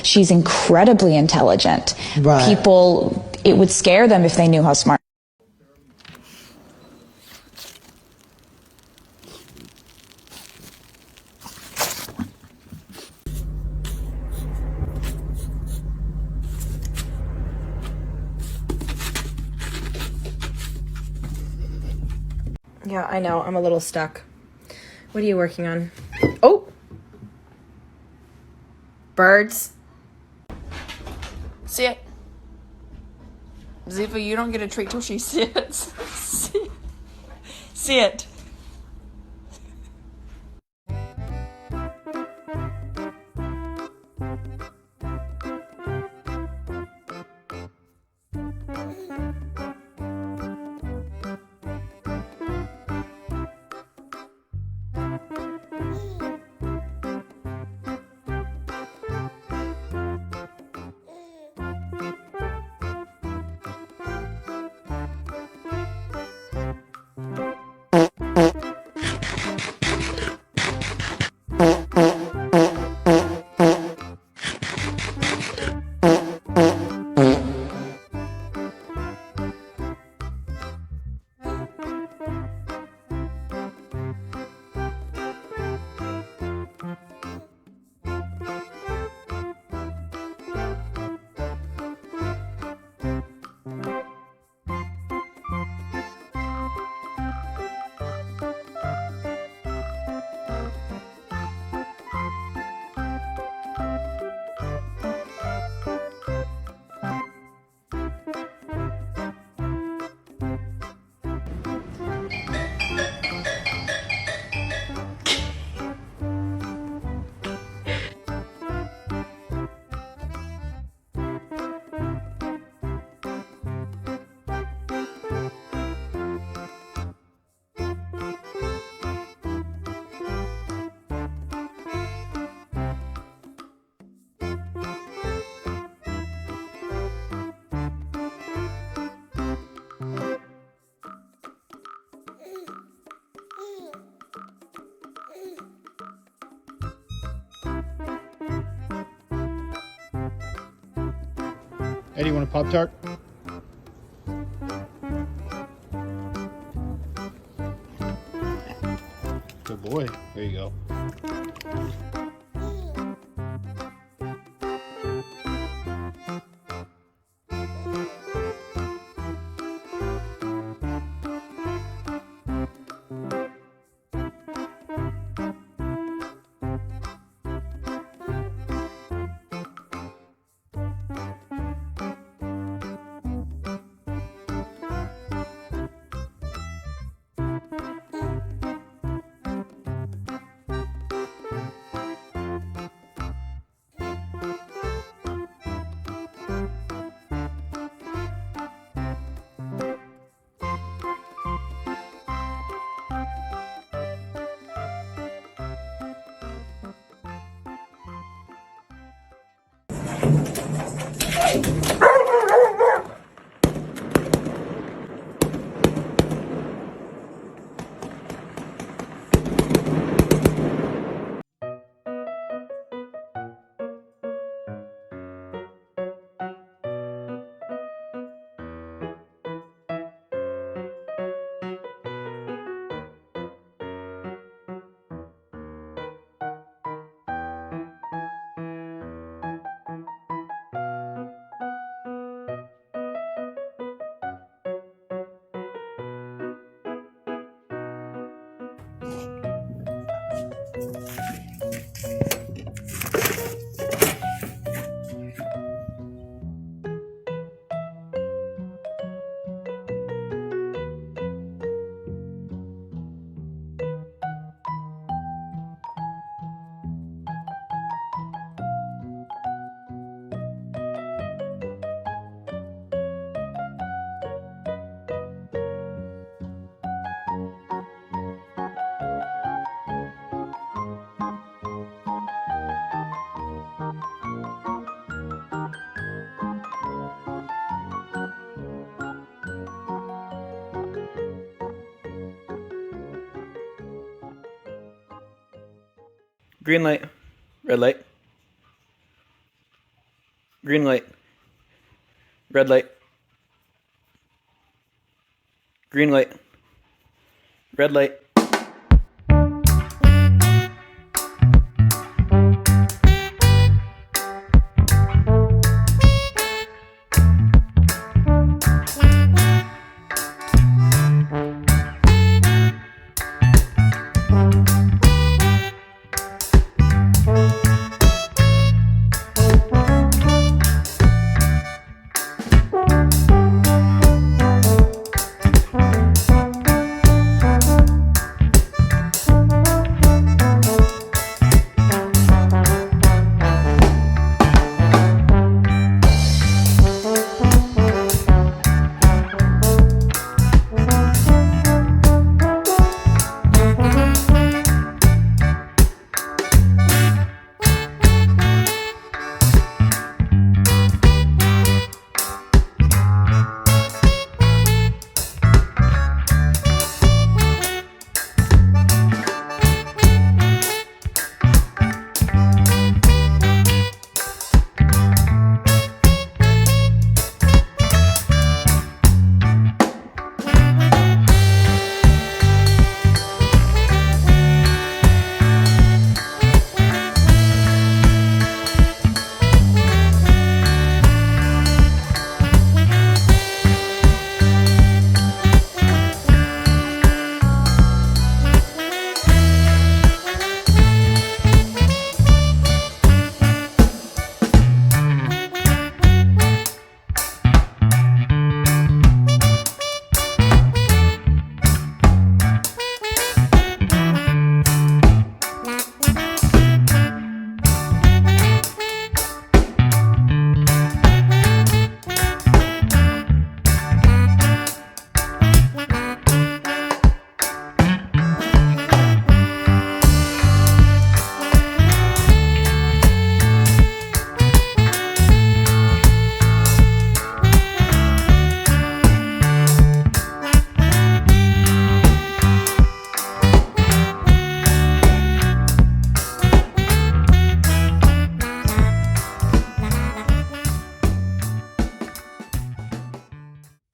She's incredibly intelligent. Right. People, it would scare them if they knew how smart. Yeah, I know. I'm a little stuck. What are you working on? Oh! Birds. Sit. Ziva, you don't get a treat till she sits. Sit. Eddie, you want a Pop-Tart? Good boy. There you go. Green light. Red light. Green light. Red light. Green light. Red light.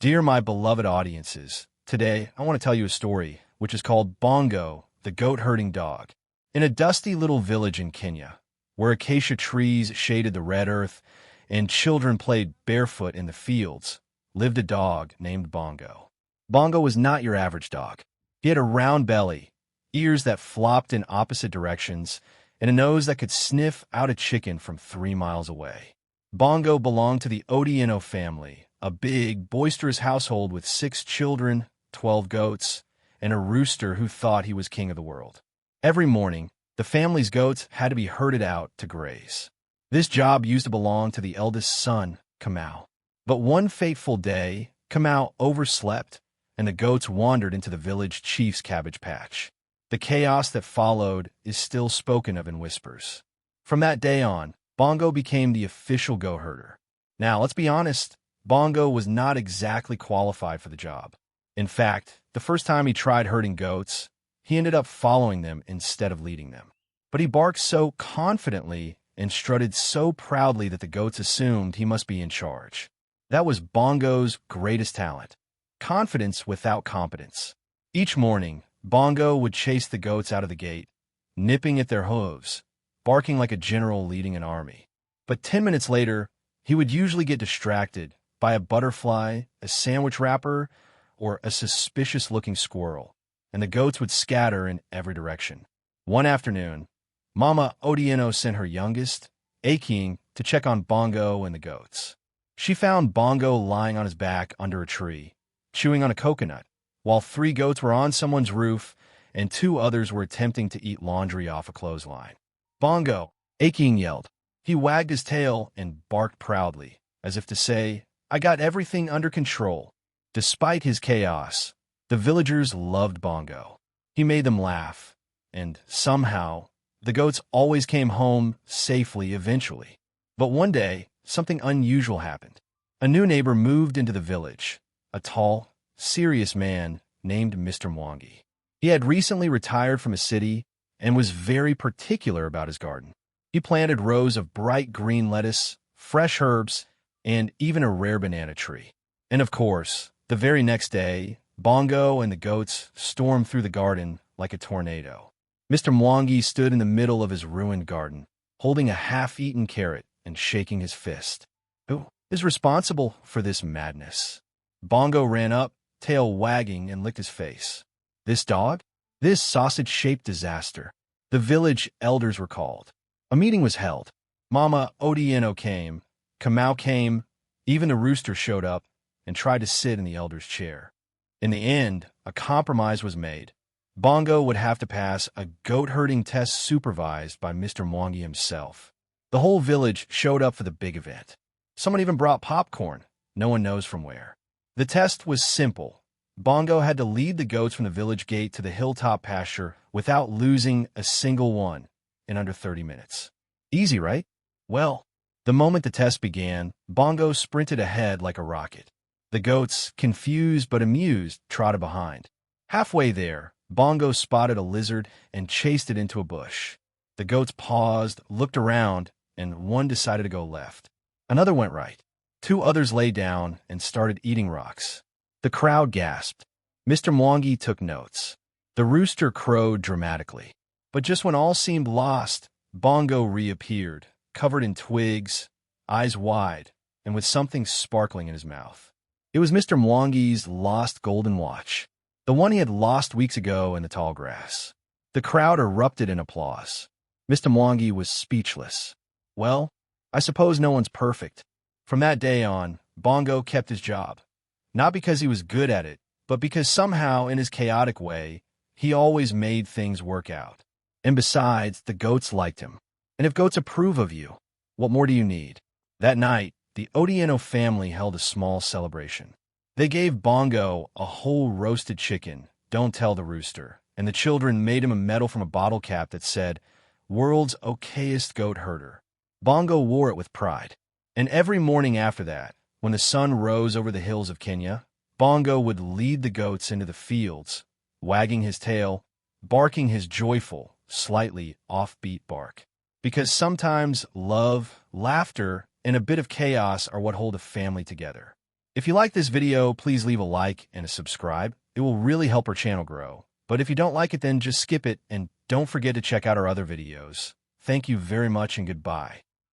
Dear my beloved audiences, today I want to tell you a story which is called Bongo, the goat-herding dog. In a dusty little village in Kenya, where acacia trees shaded the red earth and children played barefoot in the fields, lived a dog named Bongo. Bongo was not your average dog. He had a round belly, ears that flopped in opposite directions, and a nose that could sniff out a chicken from 3 miles away. Bongo belonged to the Odiino family, a big, boisterous household with 6 children, 12 goats, and a rooster who thought he was king of the world. Every morning, the family's goats had to be herded out to graze. This job used to belong to the eldest son, Kamau. But one fateful day, Kamau overslept, and the goats wandered into the village chief's cabbage patch. The chaos that followed is still spoken of in whispers. From that day on, Bongo became the official goat herder. Now, let's be honest, Bongo was not exactly qualified for the job. In fact, the first time he tried herding goats, he ended up following them instead of leading them. But he barked so confidently and strutted so proudly that the goats assumed he must be in charge. That was Bongo's greatest talent, confidence without competence. Each morning, Bongo would chase the goats out of the gate, nipping at their hooves, barking like a general leading an army. But 10 minutes later, he would usually get distracted by a butterfly, a sandwich wrapper, or a suspicious-looking squirrel, and the goats would scatter in every direction. One afternoon, Mama Odiino sent her youngest, Aking, to check on Bongo and the goats. She found Bongo lying on his back under a tree, chewing on a coconut, while 3 goats were on someone's roof and 2 others were attempting to eat laundry off a clothesline. "Bongo!" Aking yelled. He wagged his tail and barked proudly, as if to say, "I got everything under control." Despite his chaos, the villagers loved Bongo. He made them laugh, and somehow, the goats always came home safely eventually. But one day, something unusual happened. A new neighbor moved into the village, a tall, serious man named Mr. Mwangi. He had recently retired from a city and was very particular about his garden. He planted rows of bright green lettuce, fresh herbs, and even a rare banana tree. And of course, the very next day, Bongo and the goats stormed through the garden like a tornado. Mr. Mwangi stood in the middle of his ruined garden, holding a half-eaten carrot and shaking his fist. Who is responsible for this madness? Bongo ran up, tail wagging, and licked his face. This dog? This sausage-shaped disaster. The village elders were called. A meeting was held. Mama Odieno came, Kamau came, even the rooster showed up and tried to sit in the elder's chair. In the end, a compromise was made. Bongo would have to pass a goat-herding test supervised by Mr. Mwangi himself. The whole village showed up for the big event. Someone even brought popcorn, no one knows from where. The test was simple. Bongo had to lead the goats from the village gate to the hilltop pasture without losing a single one in under 30 minutes. Easy, right? Well, the moment the test began, Bongo sprinted ahead like a rocket. The goats, confused but amused, trotted behind. Halfway there, Bongo spotted a lizard and chased it into a bush. The goats paused, looked around, and one decided to go left. Another went right. Two others lay down and started eating rocks. The crowd gasped. Mr. Mwangi took notes. The rooster crowed dramatically. But just when all seemed lost, Bongo reappeared, covered in twigs, eyes wide, and with something sparkling in his mouth. It was Mr. Mwangi's lost golden watch, the one he had lost weeks ago in the tall grass. The crowd erupted in applause. Mr. Mwangi was speechless. Well, I suppose no one's perfect. From that day on, Bongo kept his job. Not because he was good at it, but because somehow, in his chaotic way, he always made things work out. And besides, the goats liked him. And if goats approve of you, what more do you need? That night, the Odieno family held a small celebration. They gave Bongo a whole roasted chicken, don't tell the rooster, and the children made him a medal from a bottle cap that said, "World's okayest goat herder." Bongo wore it with pride. And every morning after that, when the sun rose over the hills of Kenya, Bongo would lead the goats into the fields, wagging his tail, barking his joyful, slightly offbeat bark. Because sometimes love, laughter, and a bit of chaos are what hold a family together. If you like this video, please leave a like and a subscribe. It will really help our channel grow. But if you don't like it, then just skip it and don't forget to check out our other videos. Thank you very much and goodbye.